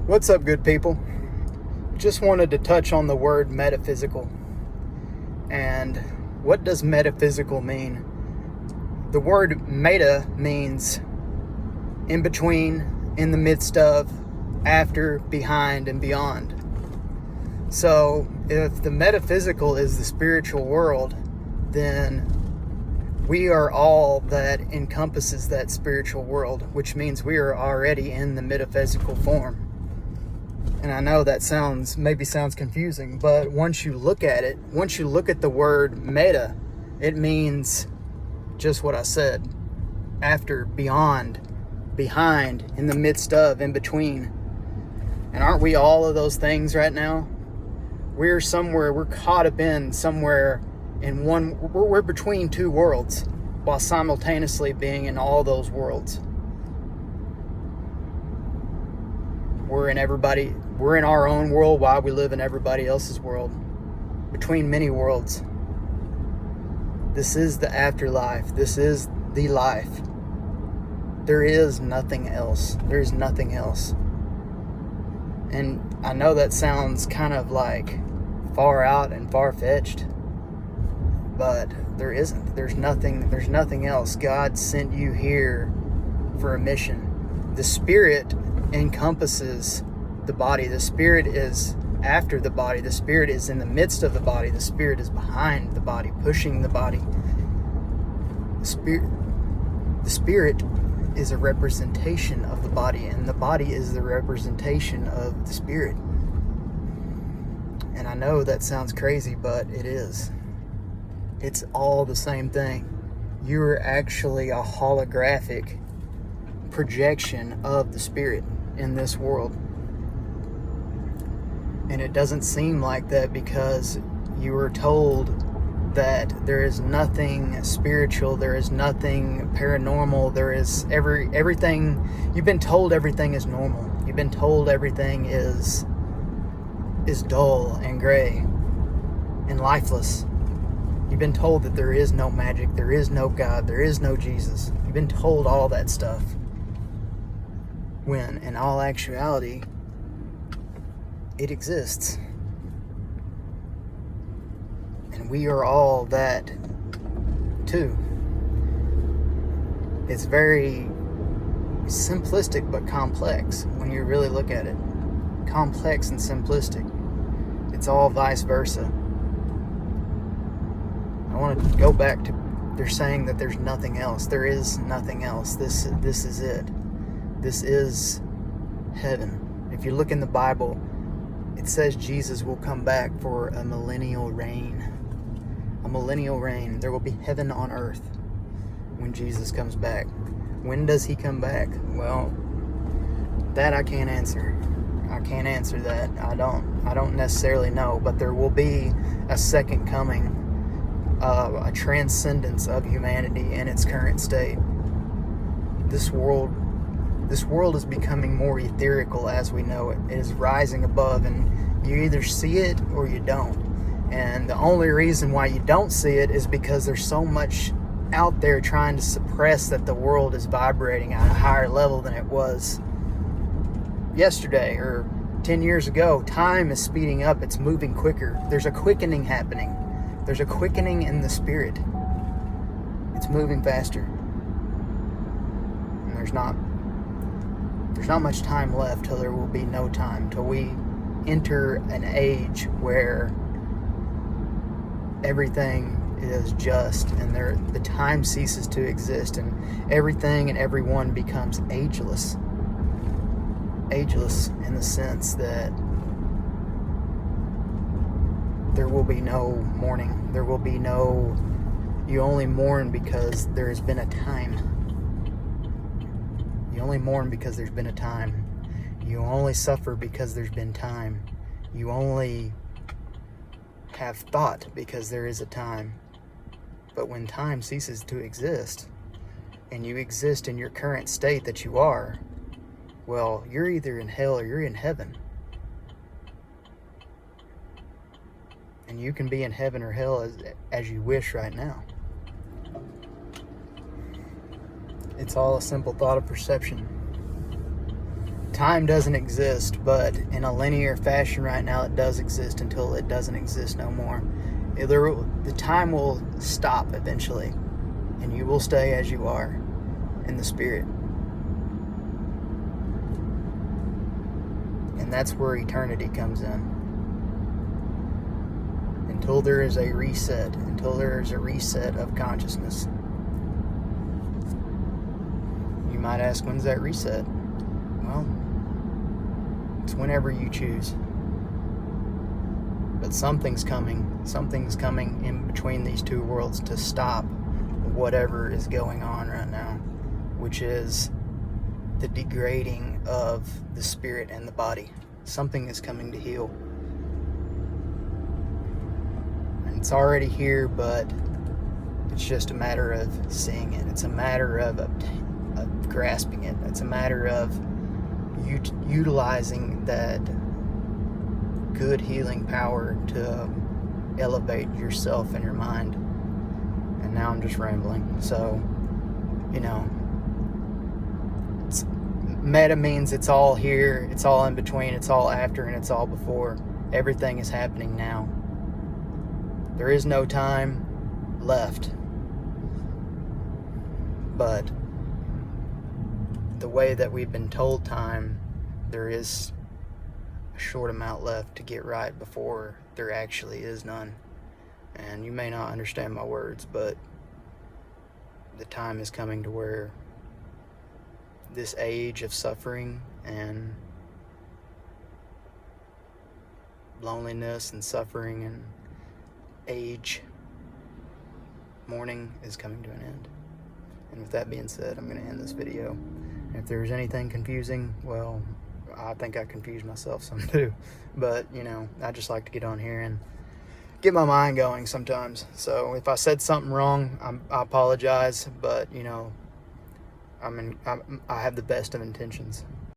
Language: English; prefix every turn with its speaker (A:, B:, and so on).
A: What's up, good people? Just wanted to touch on the word metaphysical. And what does metaphysical mean? The word meta means in between, in the midst of, after, behind, and beyond. So if the metaphysical is the spiritual world, then we are all that encompasses that spiritual world, which means we are already in the metaphysical form. And I know that maybe sounds confusing, but once you look at it, once you look at the word meta, it means just what I said. After, beyond, behind, in the midst of, in between. And aren't we all of those things right now? We're caught up in somewhere in we're between two worlds while simultaneously being in all those worlds. We're in our own world while we live in everybody else's world, between many worlds. This is the afterlife. This is the life. There is nothing else. There is nothing else. And I know that sounds kind of like far out and far-fetched, but there isn't. There's nothing else. God sent you here for a mission. The spirit encompasses the body. The spirit is after the body. The spirit is in the midst of the body. The spirit is behind the body, pushing the body. The spirit is a representation of the body, and the body is the representation of the spirit. And I know that sounds crazy, but it is. It's all the same thing. You're actually a holographic projection of the spirit in this world. And it doesn't seem like that because you were told that there is nothing spiritual, there is nothing paranormal, there is everything. You've been told everything is normal. You've been told everything is dull and gray and lifeless. You've been told that there is no magic, there is no God, there is no Jesus. You've been told all that stuff. When in all actuality, it exists. And we are all that too. It's very simplistic but complex when you really look at it. Complex and simplistic. It's all vice versa. I want to go back to, they're saying that there's nothing else. There is nothing else. This is it. This is heaven. If you look in the Bible, it says Jesus will come back for a millennial reign. A millennial reign. There will be heaven on earth when Jesus comes back. When does he come back? Well, that I can't answer. I can't answer that. I don't necessarily know, but there will be a second coming, a transcendence of humanity in its current state. This world is becoming more etherical as we know it. It is rising above, and you either see it or you don't. And the only reason why you don't see it is because there's so much out there trying to suppress that the world is vibrating at a higher level than it was yesterday or 10 years ago. Time is speeding up. It's moving quicker. There's a quickening happening. There's a quickening in the spirit. It's moving faster. And there's not much time left till there will be no time, till we enter an age where everything is just and the time ceases to exist, and everything and everyone becomes ageless. Ageless in the sense that there will be no mourning. There will be no, you only mourn because there has been a time. You only mourn because there's been a time. You only suffer because there's been time. You only have thought because there is a time. But when time ceases to exist, and you exist in your current state that you are, well, you're either in hell or you're in heaven. And you can be in heaven or hell as you wish right now. It's all a simple thought of perception. time doesn't exist, but in a linear fashion right now it does exist until it doesn't exist no more. The time will stop eventually, and you will stay as you are in the spirit. And that's where eternity comes in. Until there is a reset, until there is a reset of consciousness. You might ask, when's that reset? Well, it's whenever you choose. But something's coming in between these two worlds to stop whatever is going on right now, which is the degrading of the spirit and the body. Something is coming to heal. And it's already here, but it's just a matter of seeing it. It's a matter of grasping it. It's a matter of utilizing that good healing power to elevate yourself and your mind. And now I'm just rambling. So, meta means it's all here, it's all in between, it's all after, and it's all before. Everything is happening now. There is no time left. But the way that we've been told time, there is a short amount left to get right before there actually is none. And you may not understand my words, but the time is coming to where this age of suffering and loneliness and suffering and age, mourning is coming to an end. And with that being said, I'm going to end this video. And if there's anything confusing, well, I think I confused myself some too. But, I just like to get on here and get my mind going sometimes. So if I said something wrong, I apologize. But, I have the best of intentions.